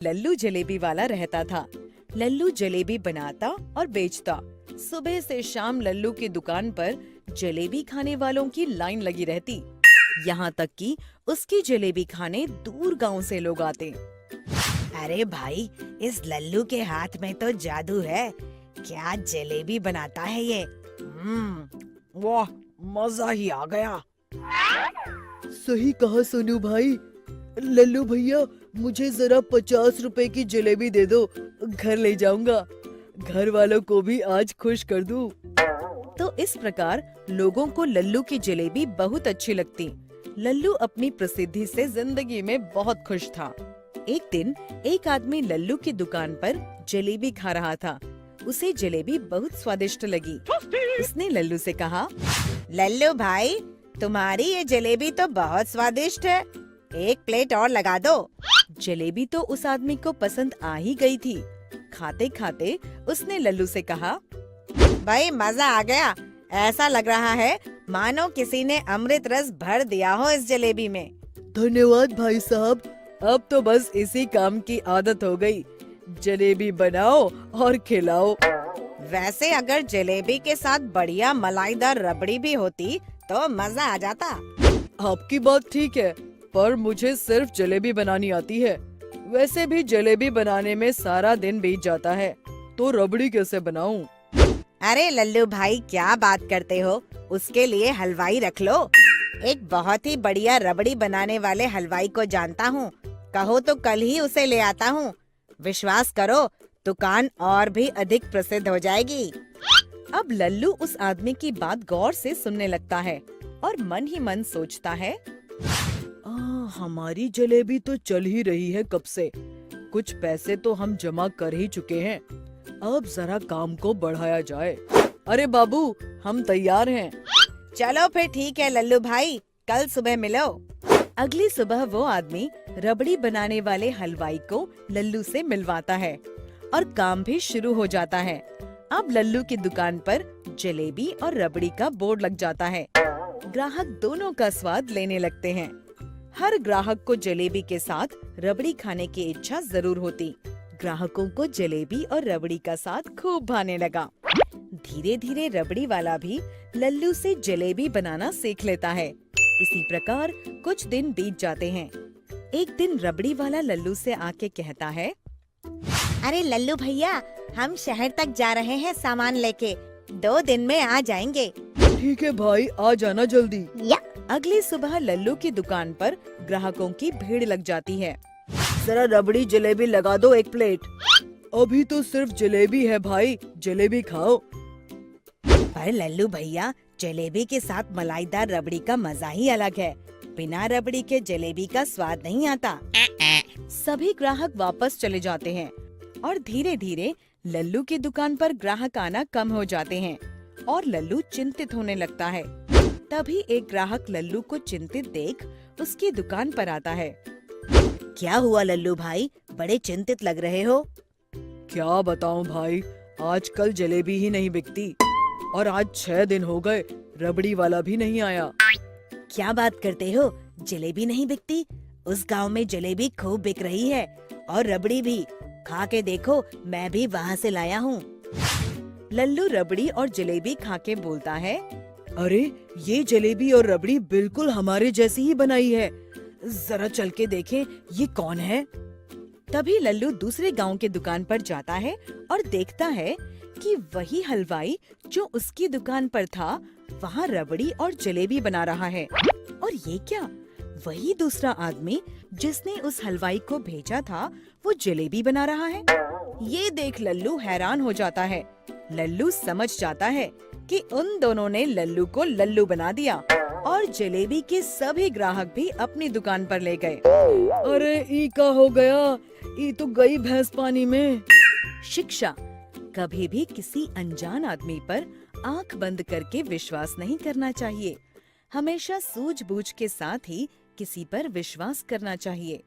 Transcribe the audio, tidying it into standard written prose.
लल्लू जलेबी वाला रहता था। लल्लू जलेबी बनाता और बेचता। सुबह से शाम लल्लू की दुकान पर जलेबी खाने वालों की लाइन लगी रहती। यहाँ तक कि उसकी जलेबी खाने दूर गांव से लोग आते। अरे भाई, इस लल्लू के हाथ में तो जादू है। क्या जलेबी बनाता है ये। वाह, मजा ही आ गया। सही कहा सोनू भाई। लल्लू भैया, मुझे जरा 50 रुपए की जलेबी दे दो, घर ले जाऊंगा। घर वालों को भी आज खुश कर दूं। तो इस प्रकार लोगों को लल्लू की जलेबी बहुत अच्छी लगती। लल्लू अपनी प्रसिद्धि से जिंदगी में बहुत खुश था। एक दिन एक आदमी लल्लू की दुकान पर जलेबी खा रहा था। उसे जलेबी बहुत स्वादिष्ट लगी। उसने लल्लू से कहा, लल्लू भाई, तुम्हारी ये जलेबी तो बहुत स्वादिष्ट है। एक प्लेट और लगा दो। जलेबी तो उस आदमी को पसंद आ ही गई थी। खाते खाते उसने लल्लू से कहा, भाई मजा आ गया। ऐसा लग रहा है मानो किसी ने अमृत रस भर दिया हो इस जलेबी में। धन्यवाद भाई साहब। अब तो बस इसी काम की आदत हो गई। जलेबी बनाओ और खिलाओ। वैसे अगर जलेबी के साथ बढ़िया मलाईदार रबड़ी भी होती तो मजा आ जाता। आपकी बात ठीक है, पर मुझे सिर्फ जलेबी बनानी आती है। वैसे भी जलेबी बनाने में सारा दिन बीत जाता है, तो रबड़ी कैसे बनाऊं? अरे लल्लू भाई, क्या बात करते हो। उसके लिए हलवाई रख लो। एक बहुत ही बढ़िया रबड़ी बनाने वाले हलवाई को जानता हूँ। कहो तो कल ही उसे ले आता हूँ। विश्वास करो, दुकान और भी अधिक प्रसिद्ध हो जाएगी। अब लल्लू उस आदमी की बात गौर से सुनने लगता है और मन ही मन सोचता है, हमारी जलेबी तो चल ही रही है कब से। कुछ पैसे तो हम जमा कर ही चुके हैं। अब जरा काम को बढ़ाया जाए। अरे बाबू, हम तैयार हैं। चलो फिर ठीक है लल्लू भाई, कल सुबह मिलो। अगली सुबह वो आदमी रबड़ी बनाने वाले हलवाई को लल्लू से मिलवाता है और काम भी शुरू हो जाता है। अब लल्लू की दुकान पर जलेबी और रबड़ी का बोर्ड लग जाता है। ग्राहक दोनों का स्वाद लेने लगते हैं। हर ग्राहक को जलेबी के साथ रबड़ी खाने की इच्छा जरूर होती। ग्राहकों को जलेबी और रबड़ी का साथ खूब भाने लगा। धीरे धीरे रबड़ी वाला भी लल्लू से जलेबी बनाना सीख लेता है। इसी प्रकार कुछ दिन बीत जाते हैं। एक दिन रबड़ी वाला लल्लू से आके कहता है, अरे लल्लू भैया, हम शहर तक जा रहे हैं सामान लेके। 2 दिन में आ जाएंगे। ठीक है भाई, आ जाना जल्दी। अगली सुबह लल्लू की दुकान पर ग्राहकों की भीड़ लग जाती है। जरा रबड़ी जलेबी लगा दो 1 प्लेट। अभी तो सिर्फ जलेबी है भाई, जलेबी खाओ। पर लल्लू भैया, जलेबी के साथ मलाईदार रबड़ी का मजा ही अलग है। बिना रबड़ी के जलेबी का स्वाद नहीं आता। सभी ग्राहक वापस चले जाते हैं और धीरे धीरे लल्लू की दुकान पर ग्राहक आना कम हो जाते हैं और लल्लू चिंतित होने लगता है। तभी एक ग्राहक लल्लू को चिंतित देख उसकी दुकान पर आता है। क्या हुआ लल्लू भाई, बड़े चिंतित लग रहे हो। क्या बताऊं भाई, आजकल जलेबी ही नहीं बिकती और आज 6 दिन हो गए, रबड़ी वाला भी नहीं आया। क्या बात करते हो, जलेबी नहीं बिकती? उस गांव में जलेबी खूब बिक रही है और रबड़ी भी। खा के देखो, मैं भी वहाँ से लाया हूँ। लल्लू रबड़ी और जलेबी खा के बोलता है, अरे ये जलेबी और रबड़ी बिल्कुल हमारे जैसी ही बनाई है। जरा चल के देखें, ये कौन है? तभी लल्लू दूसरे गांव के दुकान पर जाता है और देखता है कि वही हलवाई जो उसकी दुकान पर था, वहाँ रबड़ी और जलेबी बना रहा है। और ये क्या, वही दूसरा आदमी जिसने उस हलवाई को भेजा था, वो जलेबी बना रहा है। ये देख लल्लू हैरान हो जाता है। लल्लू समझ जाता है कि उन दोनों ने लल्लू को लल्लू बना दिया और जलेबी के सभी ग्राहक भी अपनी दुकान पर ले गए। अरे ई का हो गया, ई तो गई भैंस पानी में। शिक्षा, कभी भी किसी अनजान आदमी पर आंख बंद करके विश्वास नहीं करना चाहिए। हमेशा सूझबूझ के साथ ही किसी पर विश्वास करना चाहिए।